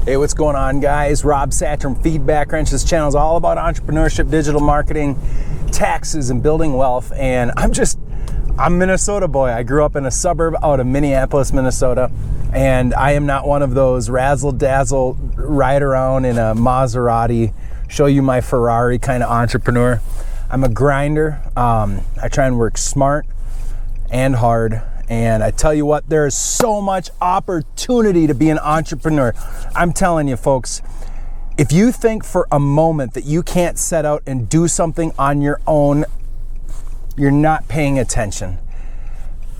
Hey, what's going on, guys? Rob Satch from Feedbackwrench. This channel is all about entrepreneurship, digital marketing, taxes, and building wealth. And I'm Minnesota boy. I grew up in a suburb out of Minneapolis, Minnesota. And I am not one of those razzle-dazzle, ride around in a Maserati, show you my Ferrari kind of entrepreneur. I'm a grinder. I try and work smart and hard. And I tell you what, there is so much opportunity to be an entrepreneur. I'm telling you, folks, if you think for a moment that you can't set out and do something on your own, you're not paying attention.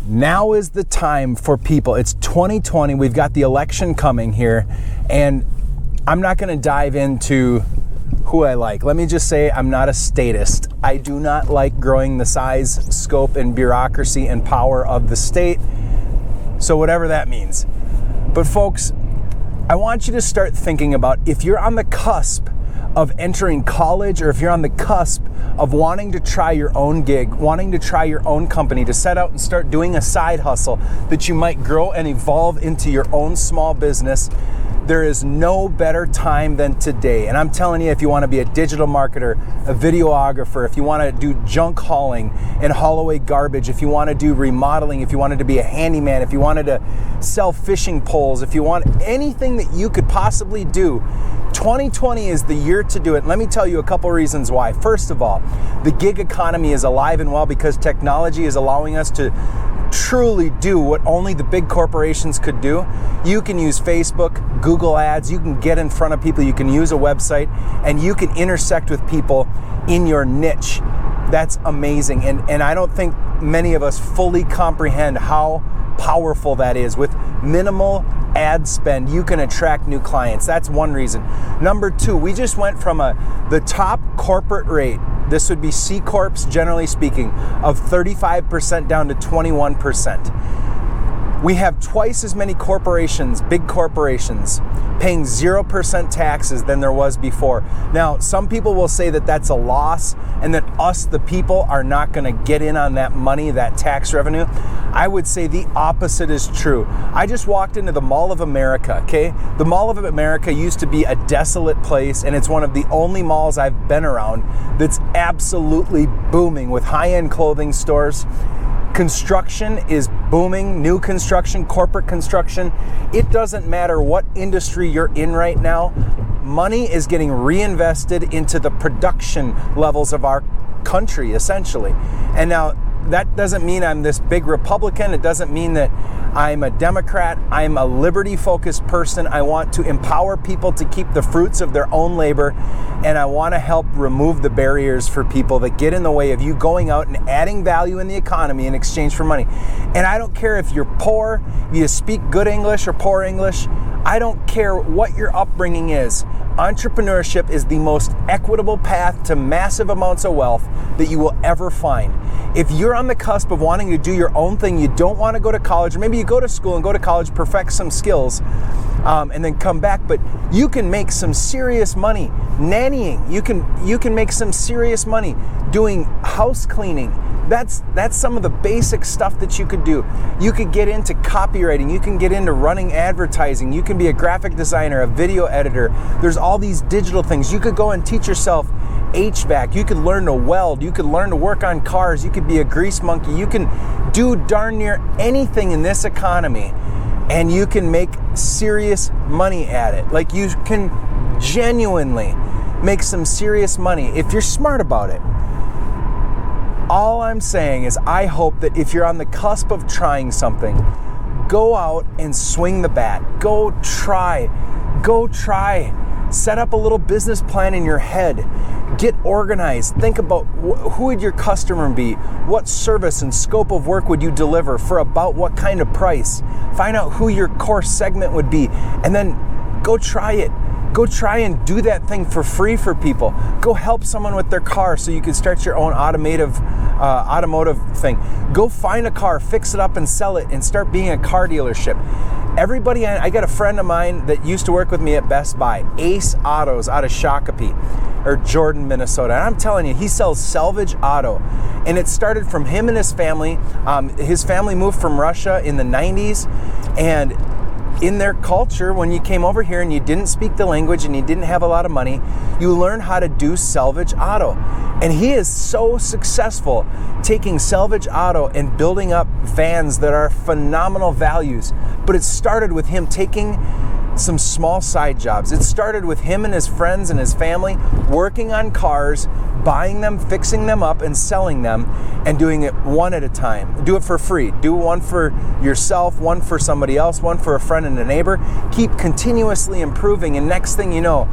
Now is the time for people. It's 2020. We've got the election coming here. And I'm not going to dive into who I like. Let me just say I'm not a statist. I do not like growing the size, scope, and bureaucracy and power of the state. So whatever that means. But folks, I want you to start thinking about if you're on the cusp of entering college, or if you're on the cusp of wanting to try your own gig, wanting to try your own company, to set out and start doing a side hustle that you might grow and evolve into your own small business. There is no better time than today. And I'm telling you, if you want to be a digital marketer, a videographer, if you want to do junk hauling and haul away garbage, if you want to do remodeling, if you wanted to be a handyman, if you wanted to sell fishing poles, if you want anything that you could possibly do, 2020 is the year to do it. And let me tell you a couple reasons why. First of all, the gig economy is alive and well because technology is allowing us to truly do what only the big corporations could do. You can use Facebook, Google Ads, you can get in front of people, you can use a website, and you can intersect with people in your niche. That's amazing. And I don't think many of us fully comprehend how powerful that is. With minimal ad spend, you can attract new clients. That's one reason. Number two, we just went from the top corporate rate, this would be C Corps generally speaking, of 35% down to 21%. We have twice as many corporations, big corporations, paying 0% taxes than there was before. Now, some people will say that that's a loss and that us, the people, are not going to get in on that money, that tax revenue. I would say the opposite is true. I just walked into the Mall of America, okay? The Mall of America used to be a desolate place, and it's one of the only malls I've been around that's absolutely booming with high-end clothing stores. Construction is booming, new construction, corporate construction. It doesn't matter what industry you're in right now, money is getting reinvested into the production levels of our country, essentially. And now, that doesn't mean I'm this big Republican. It doesn't mean that I'm a Democrat. I'm a liberty-focused person. I want to empower people to keep the fruits of their own labor, and I want to help remove the barriers for people that get in the way of you going out and adding value in the economy in exchange for money. And I don't care if you're poor, if you speak good English or poor English. I don't care what your upbringing is. Entrepreneurship is the most equitable path to massive amounts of wealth that you will ever find. If you're on the cusp of wanting to do your own thing, you don't want to go to college, or maybe you go to school and go to college, perfect some skills, and then come back, but you can make some serious money nannying. You can make some serious money doing house cleaning. That's some of the basic stuff that you could do. You could get into copywriting. You can get into running advertising. You can be a graphic designer, a video editor. There's all these digital things. You could go and teach yourself HVAC. You could learn to weld. You could learn to work on cars. You could be a grease monkey. You can do darn near anything in this economy, and you can make serious money at it. Like, you can genuinely make some serious money if you're smart about it. All I'm saying is I hope that if you're on the cusp of trying something, go out and swing the bat. Go try. Set up a little business plan in your head. Get organized. Think about who would your customer be? What service and scope of work would you deliver for about what kind of price? Find out who your core segment would be, and then go try it. Go try and do that thing for free for people. Go help someone with their car so you can start your own automotive thing. Go find a car, fix it up and sell it, and start being a car dealership. Everybody, I got a friend of mine that used to work with me at Best Buy, Ace Autos out of Shakopee, or Jordan, Minnesota. And I'm telling you, he sells salvage auto. And it started from him and his family. His family moved from Russia in the 90s, and in their culture, when you came over here and you didn't speak the language and you didn't have a lot of money, you learn how to do salvage auto. And he is so successful taking salvage auto and building up vans that are phenomenal values. But it started with him taking some small side jobs. It started with him and his friends and his family working on cars, buying them, fixing them up, and selling them, and doing it one at a time. Do it for free. Do one for yourself, one for somebody else, one for a friend and a neighbor. Keep continuously improving, and next thing you know,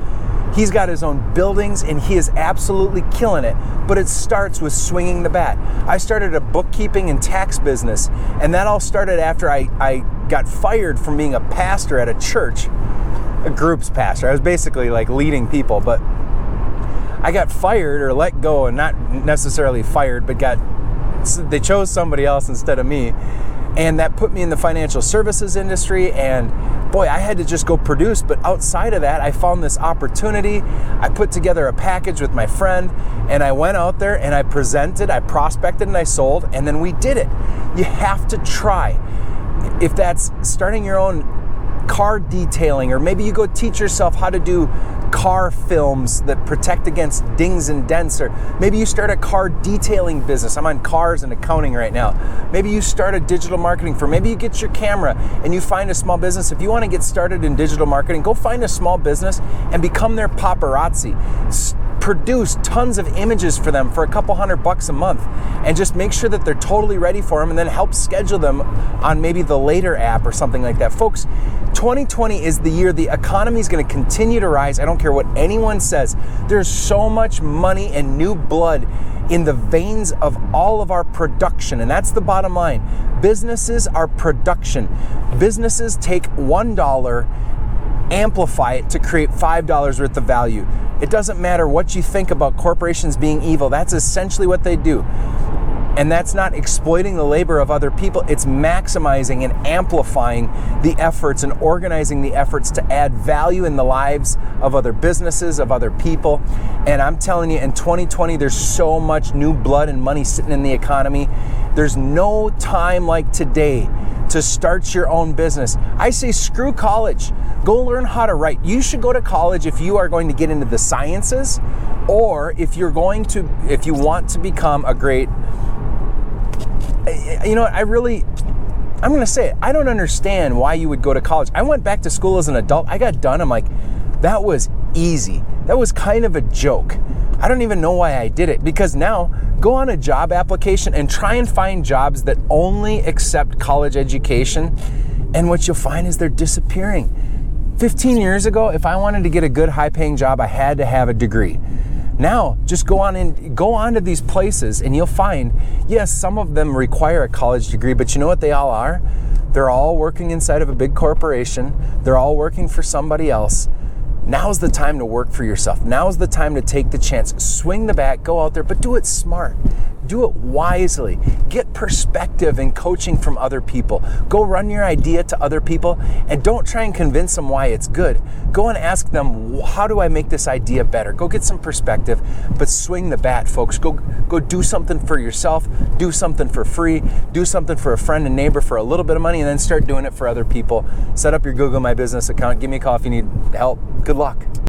he's got his own buildings and he is absolutely killing it. But it starts with swinging the bat. I started a bookkeeping and tax business, and that all started after I got fired from being a pastor at a church, a group's pastor. I was basically like leading people, but I got fired or let go, and not necessarily fired, but they chose somebody else instead of me. And that put me in the financial services industry, and boy, I had to just go produce. But outside of that, I found this opportunity. I put together a package with my friend, and I went out there and I presented, I prospected, and I sold, and then we did it. You have to try. If that's starting your own car detailing, or maybe you go teach yourself how to do car films that protect against dings and dents, or maybe you start a car detailing business. I'm on cars and accounting right now. Maybe you start a digital marketing firm. Maybe you get your camera and you find a small business. If you want to get started in digital marketing, go find a small business and become their paparazzi. Produce tons of images for them for a couple $100 a month, and just make sure that they're totally ready for them, and then help schedule them on maybe the Later app or something like that. Folks, 2020 is the year the economy is going to continue to rise. I don't care what anyone says. There's so much money and new blood in the veins of all of our production, and that's the bottom line. Businesses are production. Businesses take $1, amplify it to create $5 worth of value. It doesn't matter what you think about corporations being evil. That's essentially what they do. And that's not exploiting the labor of other people. It's maximizing and amplifying the efforts and organizing the efforts to add value in the lives of other businesses, of other people. And I'm telling you, in 2020, there's so much new blood and money sitting in the economy. There's no time like today to start your own business. I say screw college. Go learn how to write. You should go to college if you are going to get into the sciences, or if you want to become a great, you know what, I'm going to say it. I don't understand why you would go to college. I went back to school as an adult. I got done. I'm like, that was easy. That was kind of a joke. I don't even know why I did it, because now go on a job application and try and find jobs that only accept college education, and what you'll find is they're disappearing. 15 years ago, if I wanted to get a good high-paying job, I had to have a degree. Now, just go on to these places and you'll find, yes, some of them require a college degree, but you know what they all are? They're all working inside of a big corporation. They're all working for somebody else. Now's the time to work for yourself. Now's the time to take the chance. Swing the bat, go out there, but do it smart. Do it wisely. Get perspective and coaching from other people. Go run your idea to other people, and don't try and convince them why it's good. Go and ask them, how do I make this idea better? Go get some perspective, but swing the bat, folks. Go do something for yourself. Do something for free. Do something for a friend and neighbor for a little bit of money, and then start doing it for other people. Set up your Google My Business account. Give me a call if you need help. Good luck.